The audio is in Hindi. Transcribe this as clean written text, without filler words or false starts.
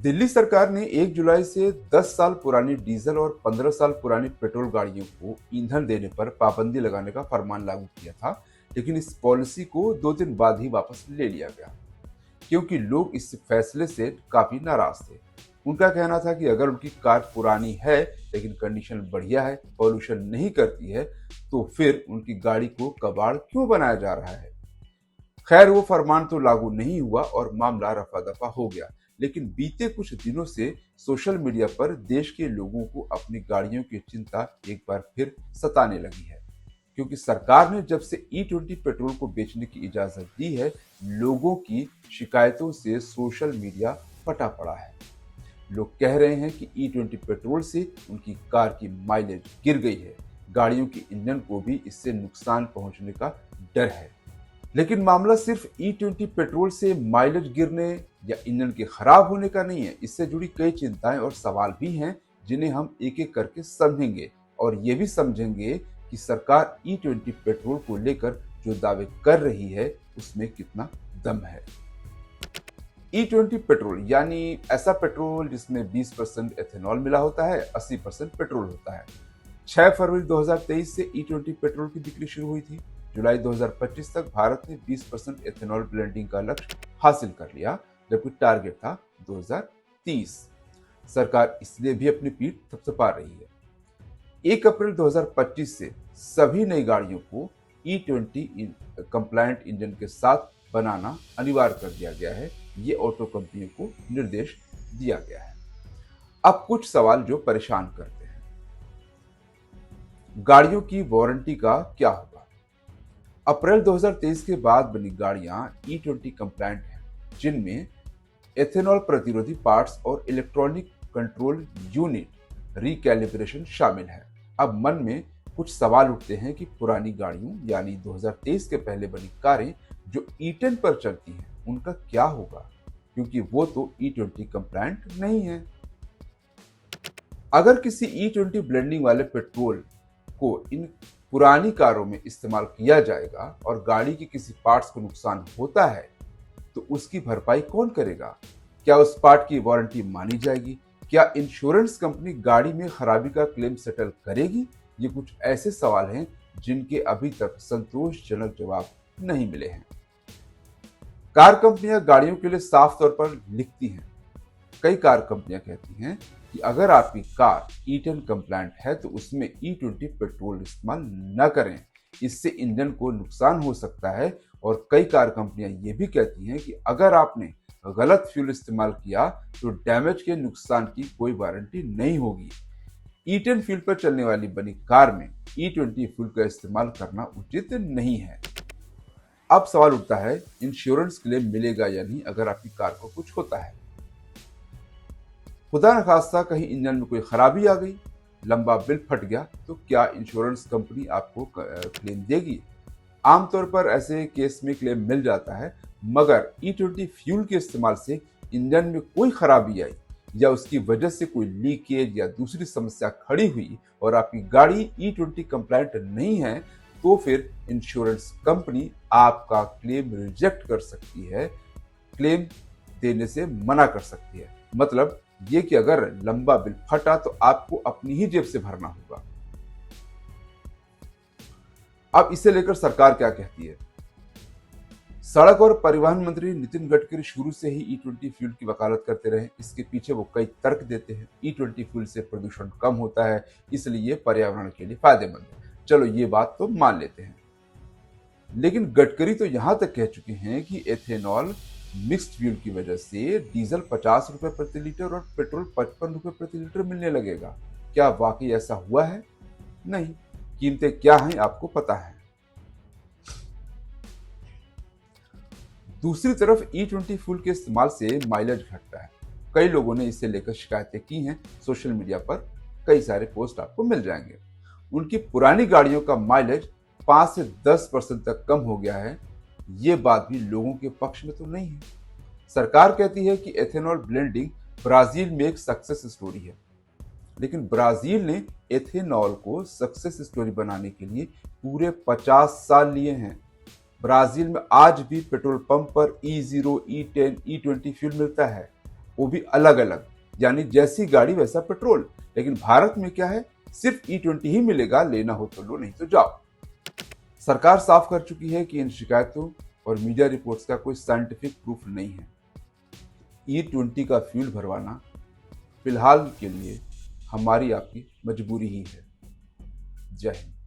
दिल्ली सरकार ने 1 जुलाई से 10 साल पुरानी डीजल और 15 साल पुरानी पेट्रोल गाड़ियों को ईंधन देने पर पाबंदी लगाने का फरमान लागू किया था, लेकिन इस पॉलिसी को 2 दिन बाद ही वापस ले लिया गया क्योंकि लोग इस फैसले से काफी नाराज थे। उनका कहना था कि अगर उनकी कार पुरानी है लेकिन कंडीशन बढ़िया है, पॉल्यूशन नहीं करती है, तो फिर उनकी गाड़ी को कबाड़ क्यों बनाया जा रहा है। खैर, वो फरमान तो लागू नहीं हुआ और मामला रफा दफा हो गया। लेकिन बीते कुछ दिनों से सोशल मीडिया पर देश के लोगों को अपनी गाड़ियों की चिंता एक बार फिर सताने लगी है, क्योंकि सरकार ने जब से E20 पेट्रोल को बेचने की इजाजत दी है, लोगों की शिकायतों से सोशल मीडिया फटा पड़ा है। लोग कह रहे हैं कि E20 पेट्रोल से उनकी कार की माइलेज गिर गई है, गाड़ियों के इंजन को भी इससे नुकसान पहुंचने का डर है। लेकिन मामला सिर्फ E20 पेट्रोल से माइलेज गिरने या इंजन के खराब होने का नहीं है। इससे जुड़ी कई चिंताएं और सवाल भी हैं, जिन्हें हम एक एक करके समझेंगे और ये भी समझेंगे कि सरकार E20 पेट्रोल को लेकर जो दावे कर रही है उसमें कितना दम है। E20 पेट्रोल यानी ऐसा पेट्रोल जिसमें 20% एथेनॉल मिला होता है, 80% पेट्रोल होता है। 6 फरवरी 2023 से E20 पेट्रोल की बिक्री शुरू हुई थी। जुलाई 2025 तक भारत ने 20% एथेनॉल ब्लेंडिंग का लक्ष्य हासिल कर लिया, जबकि टारगेट था 2030। सरकार इसलिए भी अपनी पीठ थपथपा रही है। 1 अप्रैल 2025 से सभी नई गाड़ियों को E20 कंप्लायंट इंजन के साथ बनाना अनिवार्य कर दिया गया है। ये ऑटो कंपनियों को निर्देश दिया गया है। अब कुछ सवाल जो परेशान करते हैं। गाड़ियों की वारंटी का क्या होगा? अप्रैल 2023 के बाद बनी गाड़ियां E20 कंप्लायंट हैं, जिनमें एथेनॉल प्रतिरोधी पार्ट्स और इलेक्ट्रॉनिक कंट्रोल यूनिट रिकैलिब्रेशन शामिल है। अब मन में कुछ सवाल उठते हैं कि पुरानी गाड़ियों यानी 2023 के पहले बनी कारें जो E10 पर चलती हैं, उनका क्या होगा, क्योंकि वो तो E20 कंप्लायंट नहीं है। अगर किसी E20 ब्लेंडिंग वाले पेट्रोल को इन पुरानी कारों में इस्तेमाल किया जाएगा और गाड़ी के किसी पार्ट्स को नुकसान होता है, तो उसकी भरपाई कौन करेगा? क्या उस पार्ट की वारंटी मानी जाएगी? क्या इंश्योरेंस कंपनी गाड़ी में खराबी का क्लेम सेटल करेगी? ये कुछ ऐसे सवाल हैं जिनके अभी तक संतोषजनक जवाब नहीं मिले हैं। कार कंपनियां गाड़ियों के लिए साफ तौर पर लिखती हैं। कई कार कंपनियां कहती हैं कि अगर आपकी कार E10 कंप्लायंट है तो उसमें E20 पेट्रोल इस्तेमाल न करें, इससे इंजन को नुकसान हो सकता है। और कई कार कंपनियां ये भी कहती हैं कि अगर आपने गलत फ्यूल इस्तेमाल किया तो डैमेज के नुकसान की कोई वारंटी नहीं होगी। E10 फ्यूल पर चलने वाली बनी कार में E20 फ्यूल का इस्तेमाल करना उचित नहीं है। अब सवाल उठता है, इंश्योरेंस क्लेम मिलेगा या नहीं अगर आपकी कार को कुछ होता है? खुदा न खास्ता कहीं इंजन में कोई खराबी आ गई, लंबा बिल फट गया, तो क्या इंश्योरेंस कंपनी आपको क्लेम देगी? आमतौर पर ऐसे केस में क्लेम मिल जाता है, मगर E20 फ्यूल के इस्तेमाल से इंजन में कोई खराबी आई या उसकी वजह से कोई लीकेज या दूसरी समस्या खड़ी हुई और आपकी गाड़ी E20 कंप्लायंट नहीं है, तो फिर इंश्योरेंस कंपनी आपका क्लेम रिजेक्ट कर सकती है, क्लेम देने से मना कर सकती है। मतलब ये कि अगर लंबा बिल फटा तो आपको अपनी ही जेब से भरना होगा। अब इसे लेकर सरकार क्या कहती है? सड़क और परिवहन मंत्री नितिन गडकरी शुरू से ही E20 फ्यूल की वकालत करते रहे। इसके पीछे वो कई तर्क देते हैं। E20 फ्यूल से प्रदूषण कम होता है, इसलिए पर्यावरण के लिए फायदेमंद है। चलो ये बात तो मान लेते हैं, लेकिन गडकरी तो यहां तक कह चुके हैं कि एथेनॉल मिक्स्ड फ्यूल की वजह से डीजल 50 रुपए प्रति लीटर और पेट्रोल 55 रुपए प्रति लीटर मिलने लगेगा। क्या वाकई ऐसा हुआ है? नहीं। कीमतें क्या हैं आपको पता है। दूसरी तरफ E20 फ्यूल के इस्तेमाल से माइलेज घटता है। कई लोगों ने इसे लेकर शिकायतें की हैं। सोशल मीडिया पर कई सारे पोस्ट आपको मिल जाएंगे। उनकी पुरानी गाड़ियों का माइलेज 5 से 10% तक कम हो गया है। ये बात भी लोगों के पक्ष में तो नहीं है। सरकार कहती है कि एथेनॉल ब्लेंडिंग ब्राजील में एक सक्सेस स्टोरी है, लेकिन ब्राजील ने एथेनॉल को सक्सेस स्टोरी बनाने के लिए पूरे 50 साल लिए हैं। ब्राजील में आज भी पेट्रोल पंप पर E0, E10, E20 फ्यूल मिलता है। वो भी अलग अलग, यानी जैसी गाड़ी वैसा पेट्रोल। लेकिन भारत में क्या है, सिर्फ E20 ही मिलेगा, लेना हो तो लो, नहीं तो जाओ। सरकार साफ कर चुकी है कि इन शिकायतों और मीडिया रिपोर्ट्स का कोई साइंटिफिक प्रूफ नहीं है। E20 का फ्यूल भरवाना फिलहाल के लिए हमारी आपकी मजबूरी ही है। जय हिंद।